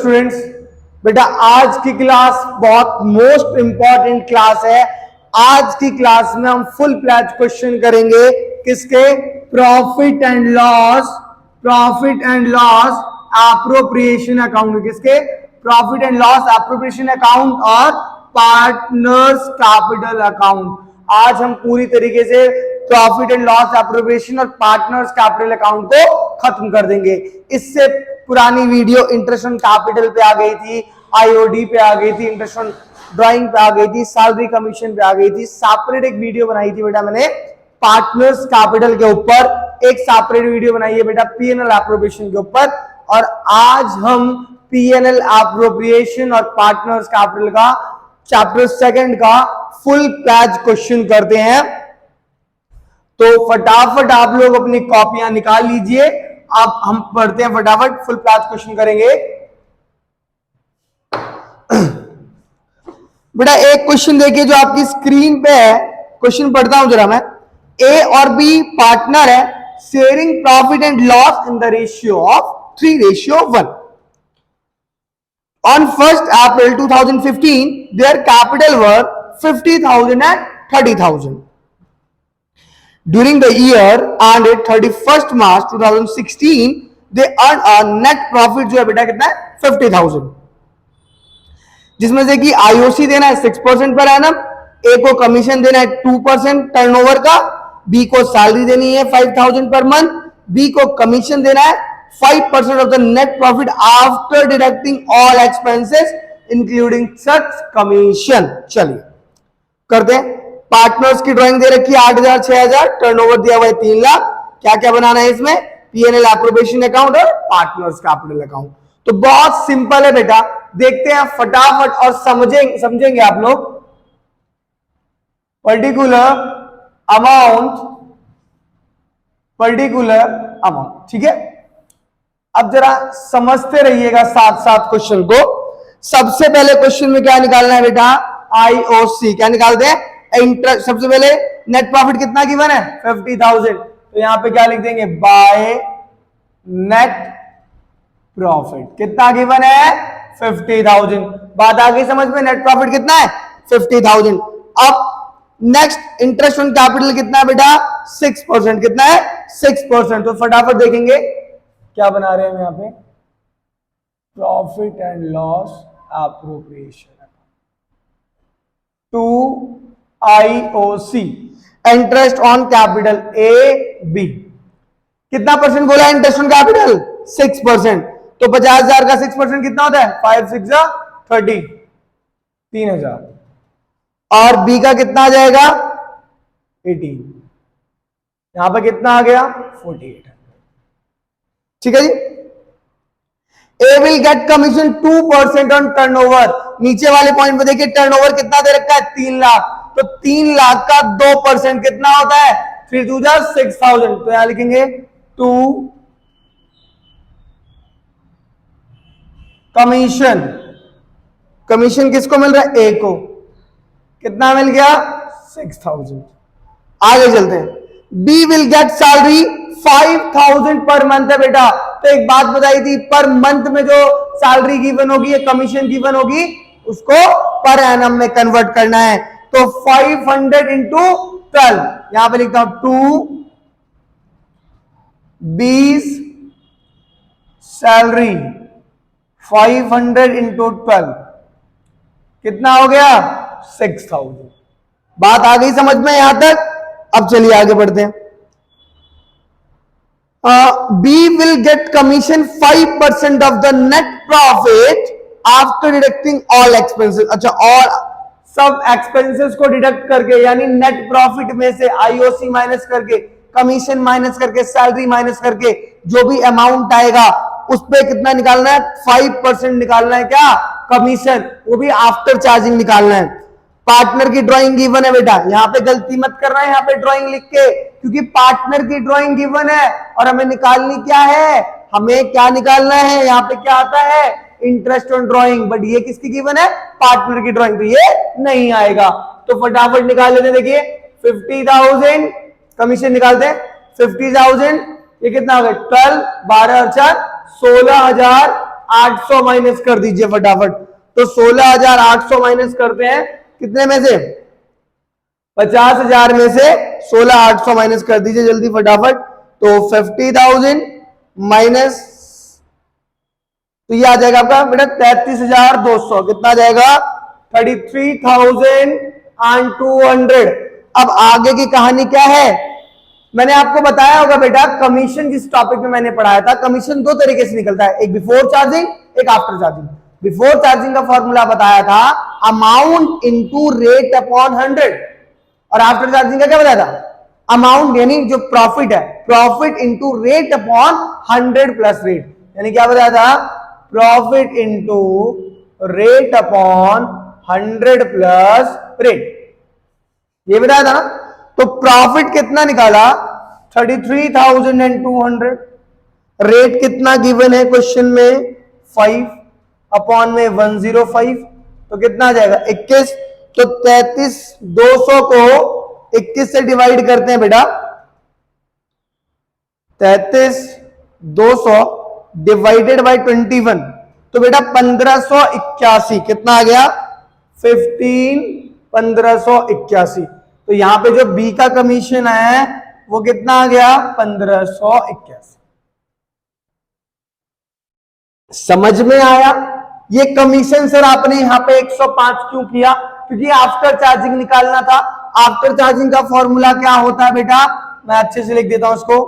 Students, बेटा आज की क्लास बहुत मोस्ट इंपॉर्टेंट क्लास है। आज की क्लास में हम फुल फ्लैज क्वेश्चन करेंगे किसके, profit and loss appropriation account, किसके, profit and loss appropriation account और पार्टनर्स कैपिटल अकाउंट। आज हम पूरी तरीके से प्रॉफिट एंड लॉस एप्रोप्रिएशन और पार्टनर्स कैपिटल अकाउंट को खत्म कर देंगे। इससे पुरानी वीडियो इंटरेस्ट ऑन कैपिटल पे आ गई थी, आईओडी पे आ गई थी, इंटरेस्ट ऑन ड्राइंग पे आ गई थी, सैलरी कमीशन पे आ गई थी। सेपरेट एक वीडियो बनाई थी बेटा मैंने पार्टनर्स कैपिटल के ऊपर, एक सेपरेट वीडियो बनाई है बेटा पीएनएल एप्रोप्रिएशन के ऊपर। और आज हम पीएनएल एप्रोप्रिएशन और पार्टनर्स कैपिटल का चैप्टर 2 का फुल फ्लैज क्वेश्चन करते हैं। तो फटाफट आप लोग अपनी कॉपियां निकाल लीजिए। अब हम पढ़ते हैं, फटाफट फुल फ्लैज क्वेश्चन करेंगे। बेटा एक क्वेश्चन देखिए जो आपकी स्क्रीन पे है, क्वेश्चन पढ़ता हूं जरा मैं। ए और बी पार्टनर है, sharing profit and loss in the ratio of 3:1। On 1st April 2015, their capital were 50,000 and 30,000. During the year ended 31st March 2016, they earned a net profit जो है बेटा कितना है, 50,000, जिसमें से कि आईओसी देना है 6% पर एनम, ए को कमीशन देना है 2% टर्नओवर का, बी को सैलरी देनी है 5,000 पर मंथ, बी को कमीशन देना है 5% of the net profit after deducting all expenses including such commission। चलिए करते हैं। पार्टनर्स की ड्राइंग दे रखी है 8,000 6,000, टर्नओवर दिया हुआ है 3 लाख। क्या क्या बनाना है इसमें, पीएनएल एप्रोप्रिएशन अकाउंट और पार्टनर्स कैपिटल अकाउंट। तो बहुत सिंपल है बेटा, देखते हैं फटाफट और समझेंगे आप लोग। पर्टिकुलर अमाउंट, ठीक है। अब जरा समझते रहिएगा साथ साथ क्वेश्चन को। सबसे पहले क्वेश्चन में क्या निकालना है बेटा, आईओसी। क्या निकालते हैं, इंटरेस्ट। सबसे पहले नेट प्रॉफिट कितना गिवन है, 50,000। तो यहां पे क्या लिख देंगे, बाय नेट प्रॉफिट। कितना गिवन है, 50,000। बात आ गई समझ में, नेट प्रॉफिट कितना है, 50,000। अब नेक्स्ट इंटरेस्ट ऑन कैपिटल कितना है बेटा, 6%। कितना है, 6%। तो फटाफट देखेंगे क्या बना रहे हैं हम यहां पे, profit and loss appropriation to IOC, interest on capital A B. कितना परसेंट बोला इंटरेस्ट ऑन कैपिटल, 6%। तो 50,000 का 6% कितना होता है, 5 6 30, 3,000। और बी का कितना आ जाएगा, 18। यहां पर कितना आ गया, 48। ठीक है जी। A will get commission 2% on turnover. नीचे वाले पॉइंट पे देखिए टर्नओवर कितना दे रखा है, 3 लाख। तो 3 लाख का 2% कितना होता है, 3 2 6,000। तो यहां लिखेंगे 2 कमीशन। कमीशन किसको मिल रहा है, ए को। कितना मिल गया, 6,000। आगे चलते हैं। B will get salary 5,000 per month है बेटा। तो एक बात बताई थी, पर मंथ में जो सैलरी गिवन होगी या कमीशन गिवन होगी उसको पर एनम में कन्वर्ट करना है। तो 500 इंटू 12, यहां पे लिखता हूं 2 बीस सैलरी 500 इंटू 12 कितना हो गया, 6,000। बात आ गई समझ में यहां तक। अब चलिए आगे बढ़ते हैं। B will get commission 5% of the net profit after deducting all expenses। अच्छा, और सब एक्सपेंसेस को डिडक्ट करके, यानी नेट प्रॉफिट में से आईओसी माइनस करके, कमीशन माइनस करके, सैलरी माइनस करके जो भी अमाउंट आएगा उस पे कितना निकालना है, 5% निकालना है। क्या, कमीशन, वो भी आफ्टर चार्जिंग निकालना है। पार्टनर की ड्राइंग गिवन है बेटा, यहां पे गलती मत करना है, यहां पे ड्राइंग लिख के, क्योंकि पार्टनर की ड्राइंग गिवन है और हमें निकालनी क्या है, हमें क्या निकालना है, यहां पे क्या आता है, इंटरेस्ट ऑन ड्राइंग। बट ये किसकी गिवन है, पार्टनर की ड्राइंग, तो ये नहीं आएगा। तो फटाफट निकाल लेते, देखिए 50,000 कमीशन निकालते हैं। 50,000 ये कितना हो गया, 12 12 और 4 16,000 16,800 माइनस कर दीजिए फटाफट। तो 16,800 माइनस करते हैं कितने में से, 50,000 में से 16,800 माइनस कर दीजिए जल्दी फटाफट। तो 50,000 माइनस, तो ये आ जाएगा आपका बेटा 33,200। कितना आ जाएगा, 33,200। अब आगे की कहानी क्या है, मैंने आपको बताया होगा बेटा, कमीशन जिस टॉपिक में मैंने पढ़ाया था, कमीशन दो तरीके से निकलता है, एक बिफोर चार्जिंग, एक आफ्टर चार्जिंग। बिफोर चार्जिंग का फॉर्मूला बताया था अमाउंट इनटू रेट अपॉन 100, और आफ्टर चार्जिंग का क्या बताया था, अमाउंट यानी जो प्रॉफिट है, profit into rate upon 100 plus rate, यानी क्या बताया था, profit into rate upon 100 plus rate, ये बताया था ना। तो प्रॉफिट कितना निकाला, 33,200। रेट कितना गिवन है क्वेश्चन में, 5 अपॉन में 105, तो कितना आ जाएगा 21। तो 33,200 को 21 से डिवाइड करते हैं बेटा, 33,200 डिवाइडेड बाय 21, तो बेटा 1581। कितना आ गया, 1581। तो यहां पे जो बी का कमीशन है वो कितना आ गया, 1581। समझ में आया। ये कमीशन सर आपने यहां पे 105 क्यों किया, क्योंकि आफ्टर चार्जिंग निकालना था। आफ्टर चार्जिंग का फॉर्मूला क्या होता है बेटा, मैं अच्छे से लिख देता हूं उसको,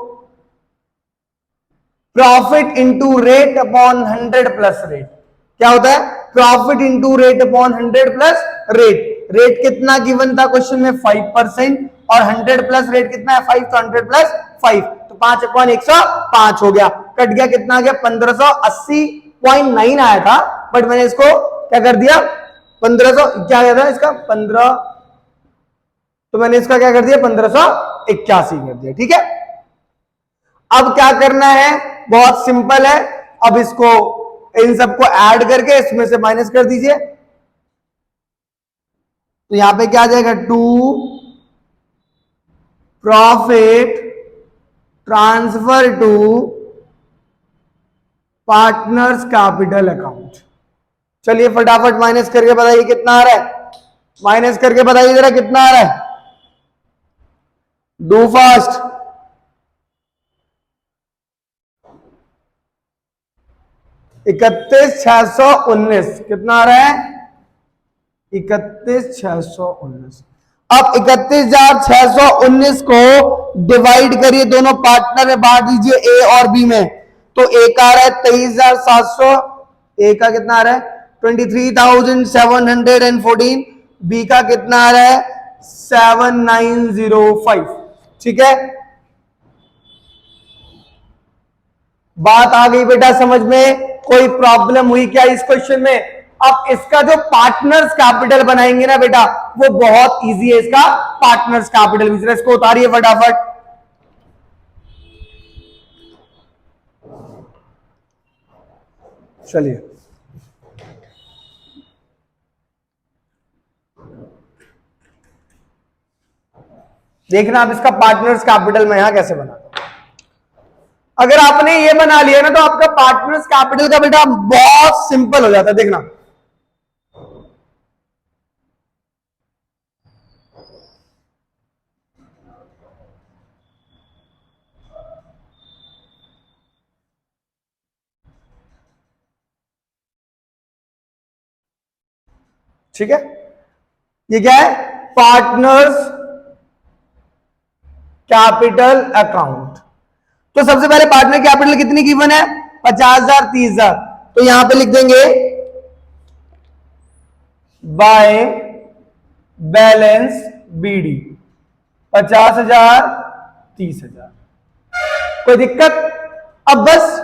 profit into rate upon 100 plus rate. क्या होता है, profit into rate upon 100 plus rate. Rate कितना गिवन था क्वेश्चन में, 5%, और 100 प्लस रेट कितना है, 5, तो 100 प्लस 5, तो 5 अपॉन 105 हो गया। कट गया, कितना आ गया, 1580.9 आया था, बट मैंने इसको क्या कर दिया, 1500 क्या आया था इसका 15, तो मैंने इसका क्या कर दिया 1581 कर दिया। ठीक है, अब क्या करना है, बहुत सिंपल है। अब इसको इन सबको ऐड करके इसमें से माइनस कर दीजिए, तो यहां पे क्या आ जाएगा, 2 profit transfer to partners capital account. चलिए फटाफट माइनस करके बताइए कितना आ रहा है, माइनस करके बताइए जरा कितना आ रहा है, डू फास्ट। 31,619 कितना आ रहा है, 31,619। अब 31,619 को डिवाइड करिए, दोनों पार्टनर में बांट दीजिए ए और बी में, तो ए का आ रहा है 23,700, ए का कितना आ रहा है 23,714, बी का कितना आ रहा है 7,905। ठीक है, बात आ गई बेटा समझ में, कोई प्रॉब्लम हुई क्या इस क्वेश्चन में। अब इसका जो पार्टनर्स कैपिटल बनाएंगे ना बेटा, वो बहुत इजी है, इसका पार्टनर्स कैपिटल। बिजनेस को उतारिए फटाफट, चलिए देखना आप इसका पार्टनर्स कैपिटल में यहां कैसे बना। अगर आपने ये बना लिया ना, तो आपका पार्टनर्स कैपिटल का बेटा बहुत सिंपल हो जाता है, देखना। ठीक है, ये क्या है, पार्टनर्स कैपिटल अकाउंट। तो सबसे पहले पार्टनर कैपिटल कितनी गिवन है, 50,000, 30,000, तो यहां पे लिख देंगे बाय बैलेंस बीडी 50,000, 30,000। कोई दिक्कत, अब बस,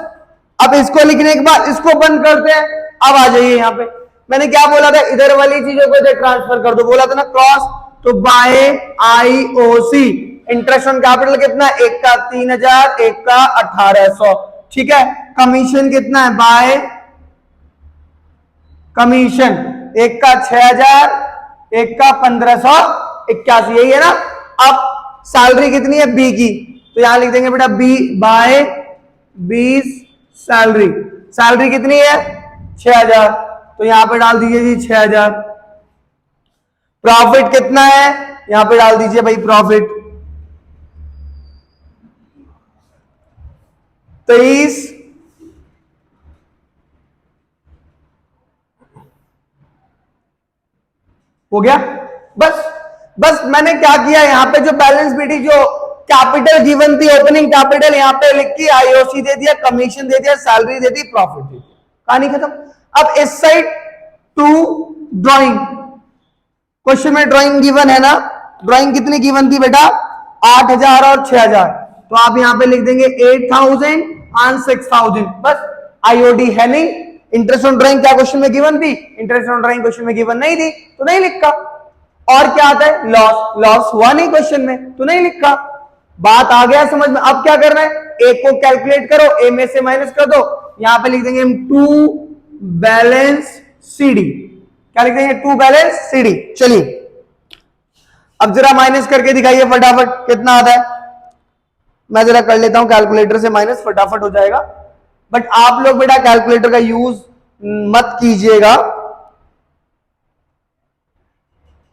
अब इसको लिखने के बाद इसको बंद करते हैं। अब आ जाइए यहां पे, मैंने क्या बोला था, इधर वाली चीजों को इधर ट्रांसफर कर दो, बोला था ना क्रॉस, तो by IOC. Interest on capital कितना, एक का 3,000, एक का 1,800। ठीक है, कमीशन कितना है, बाय कमीशन एक का 6,000, एक का 1,581, यही है ना। अब सैलरी कितनी है बी की, तो यहां लिख देंगे बेटा बी बाय 20 सैलरी। सैलरी कितनी है 6000, तो यहां पे डाल दीजिए जी 6000। प्रॉफिट कितना है, यहां पे डाल दीजिए भाई प्रॉफिट 23। हो गया। बस बस मैंने क्या किया, यहां पे जो बैलेंस शीट जो कैपिटल गिवन थी, ओपनिंग कैपिटल यहां पे लिख के आईओसी दे दिया, कमीशन दे दिया, सैलरी दे दी, प्रॉफिट दे दिया, कहानी खत्म। अब इस साइड टू ड्राइंग, क्वेश्चन में ड्राइंग गिवन है ना, ड्राइंग कितनी गिवन थी बेटा 8000 और 6000, तो आप यहां पे लिख देंगे 8000 एंड 6000, बस आईओडी है नहीं। इंटरेस्ट ऑन ड्राइंग क्या क्वेश्चन में गिवन थी, इंटरेस्ट ऑन ड्राइंग क्वेश्चन में गिवन नहीं थी तो नहीं लिखा। और क्या आता है लॉस, लॉस हुआ नहीं क्वेश्चन में तो नहीं लिखा। बात आ गया समझ में। अब क्या करना है, ए को कैलकुलेट करो, ए में से माइनस कर दो, यहां पे लिख देंगे हम टू बैलेंस सीडी, क्या लिख देंगे टू बैलेंस सीडी। चलिए अब जरा माइनस करके दिखाइए फटाफट कितना आता है, मैं जरा कर लेता हूं कैलकुलेटर से माइनस, फटाफट हो जाएगा। बट आप लोग बेटा कैलकुलेटर का यूज मत कीजिएगा।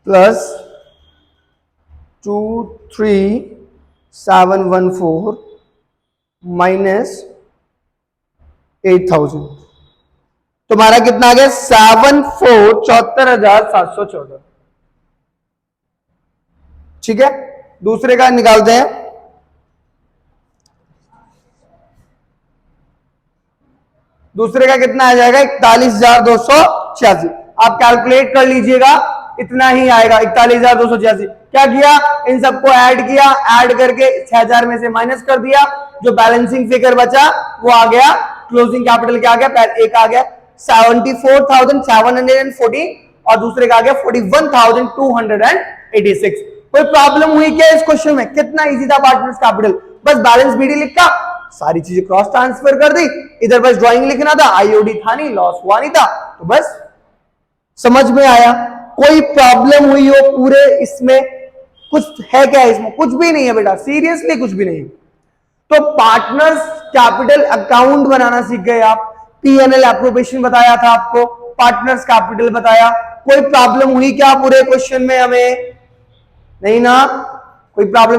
प्लस 23714 माइनस 8000, तुम्हारा कितना आ गया 74,74,714। ठीक है, दूसरे का निकालते हैं। दूसरे का कितना आ जाएगा 41,286। आप कैलकुलेट कर लीजिएगा, इतना ही आएगा 41,286। क्या किया, इन सबको ऐड किया, ऐड करके 6000 में से माइनस कर दिया, जो बैलेंसिंग फिगर बचा वो आ गया, क्लोजिंग कैपिटल क्या आ गया, एक आ गया 74,714 और दूसरे का आ गया 41,286। कोई प्रॉब्लम हुई क्या इस क्वेश्चन में, कितना इजी था पार्टनर्स कैपिटल, बस बैलेंस बीडी लिखा, सारी चीजें क्रॉस ट्रांसफर कर दी, इधर बस ड्राइंग लिखना था, आईओडी था नहीं, लॉस हुआ नहीं था, तो बस समझ में आया। कोई प्रॉब्लम हुई हो पूरे इसमें, कुछ है क्या इसमें, कुछ भी नहीं है बेटा, सीरियसली कुछ भी नहीं। तो पार्टनर्स कैपिटल अकाउंट बनाना सीख गए आप, पीएनएल एप्रोप्रिएशन बताया था आपको, पार्टनर्स कैपिटल बताया। कोई प्रॉब्लम हुई क्या पूरे क्वेश्चन में हमें, नहीं ना, कोई प्रॉब्लम